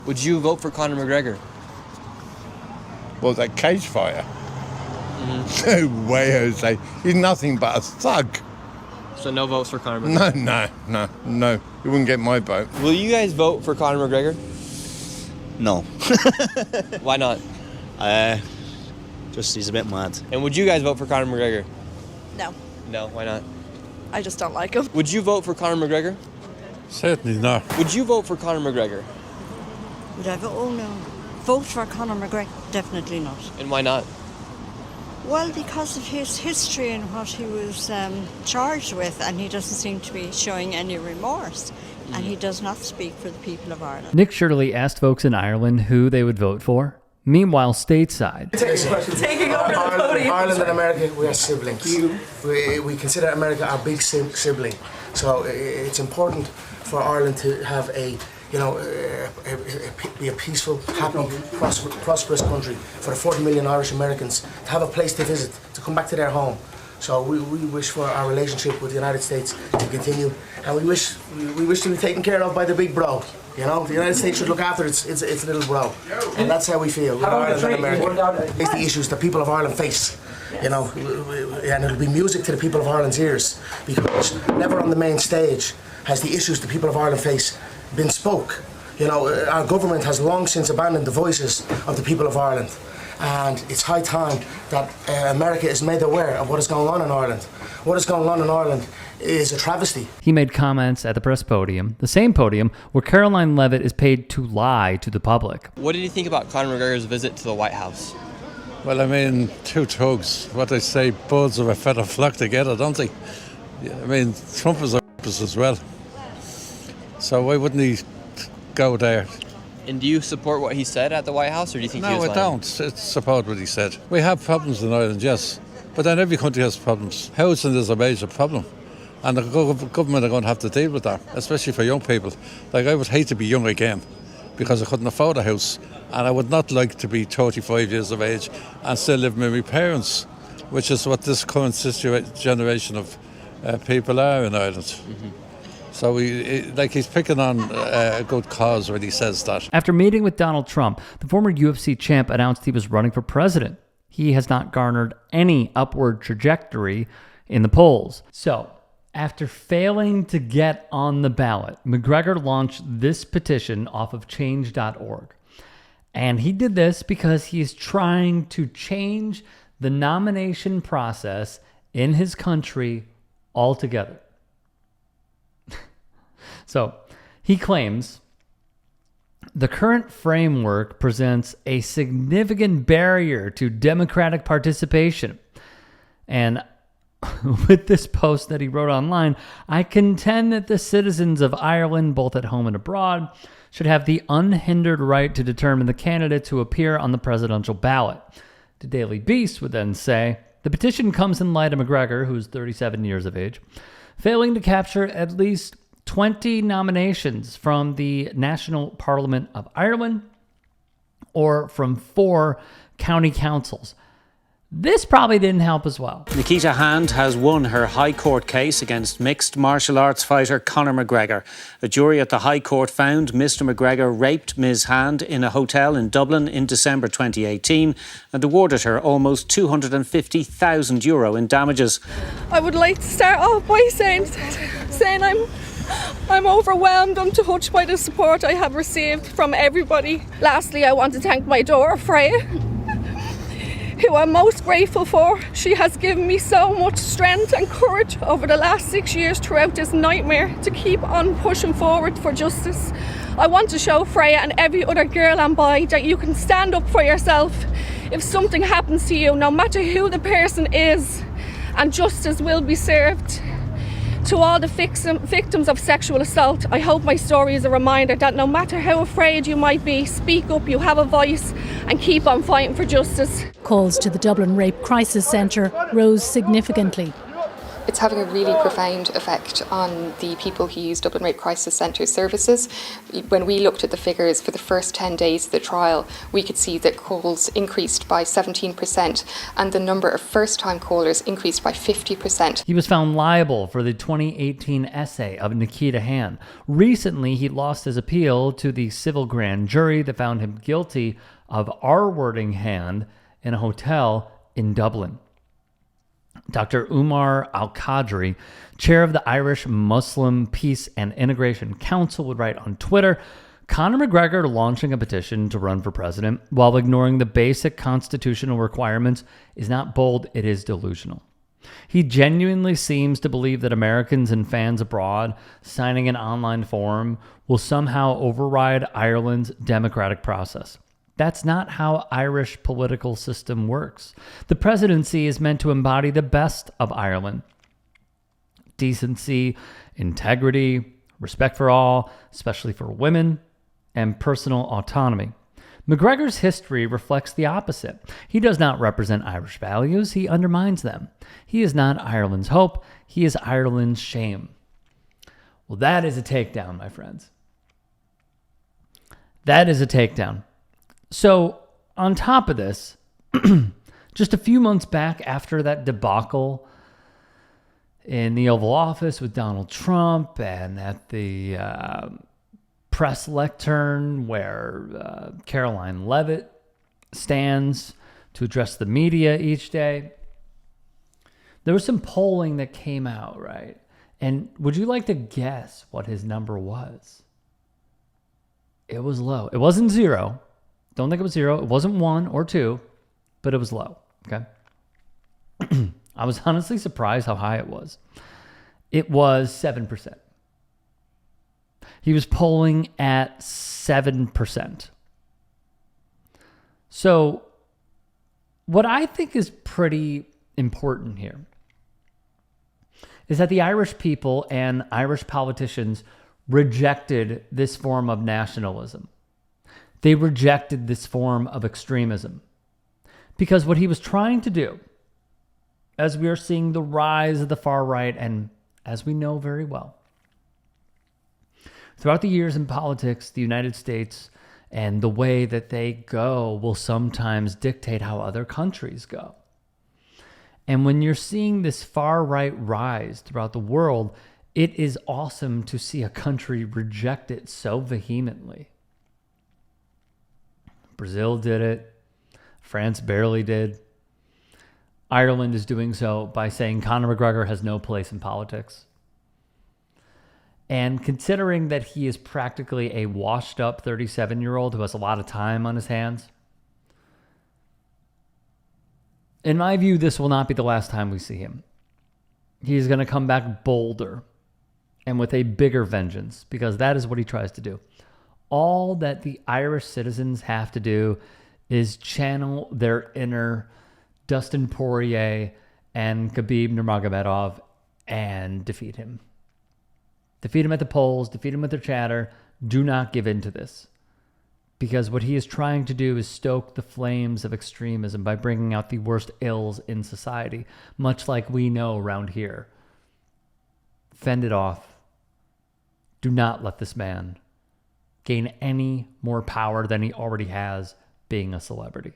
Would you vote for Conor McGregor? Well, that cage fighter. No way, Jose. He's nothing but a thug. So no votes for Conor McGregor? No. You wouldn't get my vote. Will you guys vote for Conor McGregor? No. Why not? Just he's a bit mad. And would you guys vote for Conor McGregor? No, No, why not? I just don't like him. Would you vote for Conor McGregor? Certainly not. Would you vote for Conor McGregor? Would I vote? Oh no. Vote for Conor McGregor? Definitely not. And why not? Well, because of his history and what he was charged with, and he doesn't seem to be showing any remorse. And he does not speak for the people of Ireland. Nick Shirley asked folks in Ireland who they would vote for. Meanwhile, stateside. Taking over the podium. Ireland and America, we are siblings. We consider America our big sibling. So it's important for Ireland to have be a peaceful, happy, prosperous country for the 40 million Irish Americans to have a place to visit, to come back to their home. So we wish for our relationship with the United States to continue, and we wish to be taken care of by the big bro. You know, the United States should look after its little bro, and that's how we feel with Ireland and America. It's the issues that people of Ireland face, you know, and it'll be music to the people of Ireland's ears, because never on the main stage has the issues the people of Ireland face been spoke. You know, our government has long since abandoned the voices of the people of Ireland. And it's high time that America is made aware of what is going on in Ireland. What is going on in Ireland is a travesty. He made comments at the press podium, the same podium where Caroline Leavitt is paid to lie to the public. What did you think about Conor McGregor's visit to the White House? Well, I mean, two thugs. What they say, birds of a feather flock together, don't they? I mean, Trump is a rapist as well. So why wouldn't he go there? And do you support what he said at the White House, or do you think he was lying? No, I don't. It's support what he said. We have problems in Ireland, yes. But then every country has problems. Housing is a major problem. And the government are going to have to deal with that, especially for young people. Like, I would hate to be young again because I couldn't afford a house. And I would not like to be 35 years of age and still live with my parents, which is what this current generation of people are in Ireland. Mm-hmm. So he's picking on a good cause when he says that. After meeting with Donald Trump, the former UFC champ announced he was running for president. He has not garnered any upward trajectory in the polls. So, after failing to get on the ballot, McGregor launched this petition off of change.org. And he did this because he's trying to change the nomination process in his country altogether. So, he claims the current framework presents a significant barrier to democratic participation. And with this post that he wrote online, I contend that the citizens of Ireland, both at home and abroad, should have the unhindered right to determine the candidates who appear on the presidential ballot. The Daily Beast would then say, the petition comes in light of McGregor, who is 37 years of age, failing to capture at least 20 nominations from the National Parliament of Ireland or from 4 county councils. This probably didn't help as well. Nikita Hand has won her High Court case against mixed martial arts fighter Conor McGregor. A jury at the High Court found Mr. McGregor raped Ms. Hand in a hotel in Dublin in December 2018 and awarded her almost €250,000 in damages. I would like to start off by saying I'm overwhelmed. I'm touched by the support I have received from everybody. Lastly, I want to thank my daughter, Freya, who I'm most grateful for. She has given me so much strength and courage over the last 6 years throughout this nightmare to keep on pushing forward for justice. I want to show Freya and every other girl and boy that you can stand up for yourself if something happens to you, no matter who the person is, and justice will be served. To all the victims of sexual assault, I hope my story is a reminder that no matter how afraid you might be, speak up, you have a voice, and keep on fighting for justice. Calls to the Dublin Rape Crisis Centre rose significantly. It's having a really profound effect on the people who use Dublin Rape Crisis Centre services. When we looked at the figures for the first 10 days of the trial, we could see that calls increased by 17% and the number of first-time callers increased by 50%. He was found liable for the 2018 essay of Nikita Han. Recently, he lost his appeal to the civil grand jury that found him guilty of R-wording Han in a hotel in Dublin. Dr. Umar Al-Qadri, chair of the Irish Muslim Peace and Integration Council, would write on Twitter, Conor McGregor launching a petition to run for president while ignoring the basic constitutional requirements is not bold, it is delusional. He genuinely seems to believe that Americans and fans abroad signing an online form will somehow override Ireland's democratic process. That's not how Irish political system works. The presidency is meant to embody the best of Ireland. Decency, integrity, respect for all, especially for women, and personal autonomy. McGregor's history reflects the opposite. He does not represent Irish values, he undermines them. He is not Ireland's hope, he is Ireland's shame. Well, that is a takedown, my friends. That is a takedown. So, on top of this, just a few months back after that debacle in the Oval Office with Donald Trump and at the press lectern where Caroline Leavitt stands to address the media each day, there was some polling that came out, right? And would you like to guess what his number was? It was low. It wasn't zero. Don't think it was zero. It wasn't 1 or 2, but it was low. Okay. I was honestly surprised how high it was. It was 7%. He was polling at 7%. So, what I think is pretty important here is that the Irish people and Irish politicians rejected this form of nationalism. They rejected this form of extremism. Because what he was trying to do, as we are seeing the rise of the far right, and as we know very well, throughout the years in politics, the United States and the way that they go will sometimes dictate how other countries go. And when you're seeing this far right rise throughout the world, it is awesome to see a country reject it so vehemently. Brazil did it. France barely did. Ireland is doing so by saying Conor McGregor has no place in politics. And considering that he is practically a washed up 37-year-old who has a lot of time on his hands, in my view, this will not be the last time we see him. He's going to come back bolder and with a bigger vengeance, because that is what he tries to do. All that the Irish citizens have to do is channel their inner Dustin Poirier and Khabib Nurmagomedov and defeat him. Defeat him at the polls, defeat him with their chatter. Do not give in to this. Because what he is trying to do is stoke the flames of extremism by bringing out the worst ills in society, much like we know around here. Fend it off. Do not let this man gain any more power than he already has being a celebrity.